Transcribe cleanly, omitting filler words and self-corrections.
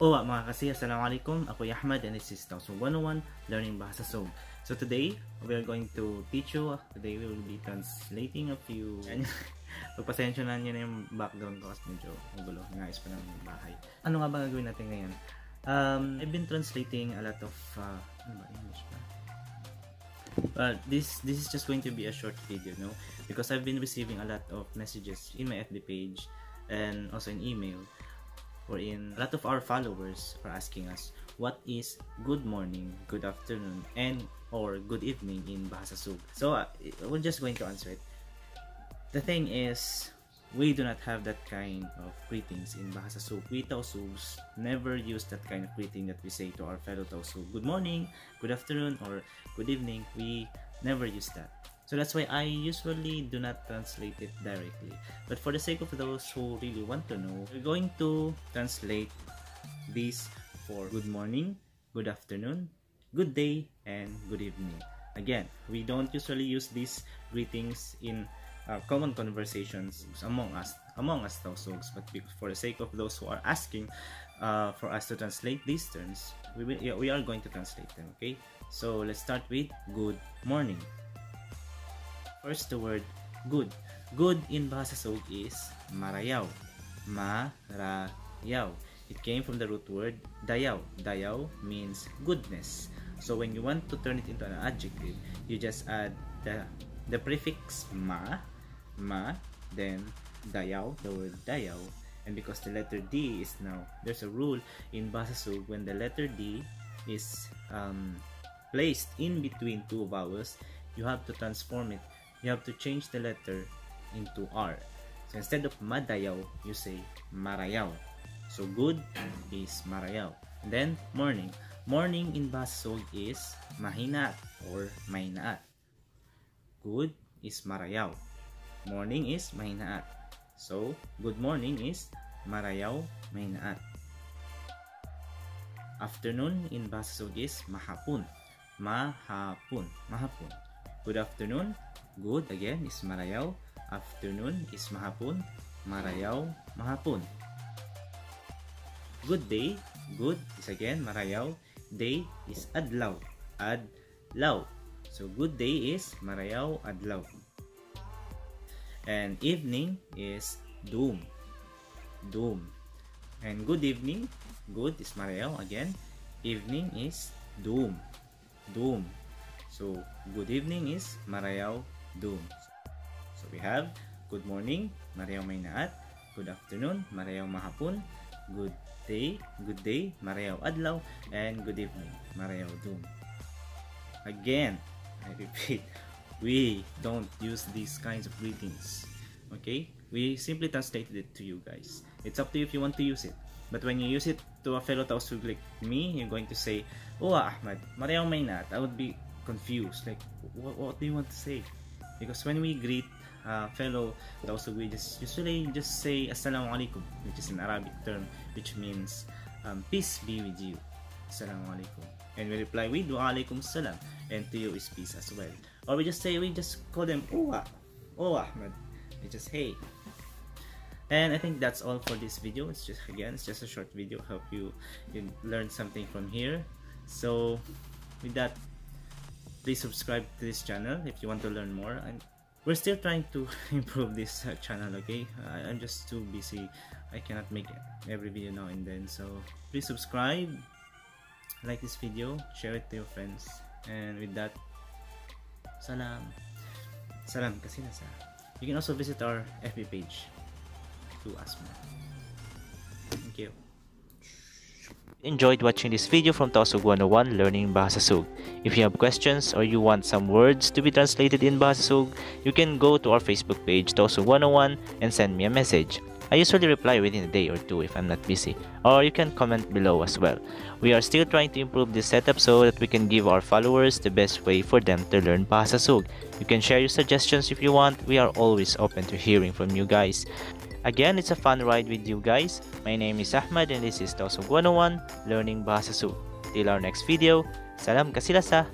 Mga kasi, assalamualaikum. Ako Ahmad and this is Tausug 101, learning Bahasa Sūg. So today, we are going to teach you. Today we will be translating a few. Pagpasensya na niyo na yung background ko kasi medyo magulo. Ngayos pa ng bahay. Ano nga ba gagawin natin ngayon? I've been translating a lot of English ba? But this is just going to be a short video, no? Because I've been receiving a lot of messages in my FB page and also in email, wherein a lot of our followers are asking us what is good morning, good afternoon, and or good evening in Bahasa Sūg. So we're just going to answer it. The thing is, we do not have that kind of greetings in Bahasa Sūg. We Tausugs never use that kind of greeting that we say to our fellow Tausug. Good morning, good afternoon, or good evening. We never use that. So that's why I usually do not translate it directly. But for the sake of those who really want to know, we're going to translate these for good morning, good afternoon, good day, and good evening. Again, we don't usually use these greetings in common conversations among us Tausugs, but for the sake of those who are asking for us to translate these terms, we are going to translate them. Okay, so let's start with good morning. First, the word good. Good in Bahasa Sūg is MARAYAW. MARAYAW. It came from the root word dayaw. Dayaw means goodness. So when you want to turn it into an adjective, you just add the prefix ma, then dayaw, the word dayaw. And because the letter D is now, there's a rule in Bahasa Sūg when the letter D is placed in between two vowels, you have to transform it. You have to change the letter into R. So instead of madayaw, you say marayaw. So good is marayaw. And then morning. Morning in Bahasa Sūg is mahinaat or mahinaat. Good is marayaw. Morning is mahinaat. So good morning is marayaw mahinaat. Afternoon in Bahasa Sūg is mahapun. Mahapun. Mahapun. Good afternoon. Good again is marayaw. Afternoon is mahapun. Marayaw mahapun. Good day. Good is again marayaw. Day is ADLAW. ADLAW. So good day is marayaw ADLAW. And evening is doom. Doom. And good evening. Good is marayaw again. Evening is doom. Doom. So good evening is marayaw doom. So we have good morning, marayaw mahinaat. Good afternoon, marayaw mahapun. Good day, marayaw ADLAW. And good evening, marayaw doom. Again, I repeat, we don't use these kinds of greetings. Okay? We simply translated it to you guys. It's up to you if you want to use it. But when you use it to a fellow Tausug like me, you're going to say, Ahmad, marayaw mahinaat. I would be confused, like what do you want to say? Because when we greet fellow Tausug, we usually just say assalamualaikum, which is an Arabic term which means peace be with you. Assalamualaikum. And we reply with wa alaikum salam, and to you is peace as well. Or we just call them Ahmad. We just hey. And I think that's all for this video. It's just a short video. Hope you learn something from here. So with that, please subscribe to this channel if you want to learn more. And we're still trying to improve this channel, okay? I'm just too busy. I cannot make every video now and then. So please subscribe, like this video, share it to your friends. And with that, salam. Salam kasi nasa. You can also visit our FB page to ask more. Thank you. Enjoyed watching this video from Tausug 101 Learning Bahasa Sūg. If you have questions or you want some words to be translated in Bahasa Sūg, you can go to our Facebook page Tausug 101 and send me a message. I usually reply within a day or two if I'm not busy, or you can comment below as well. We are still trying to improve this setup so that we can give our followers the best way for them to learn Bahasa Sūg. You can share your suggestions if you want. We are always open to hearing from you guys. Again, it's a fun ride with you guys. My name is Ahmad and this is Tausug 101 Learning Bahasa Sūg. Till our next video, salam kasilasa.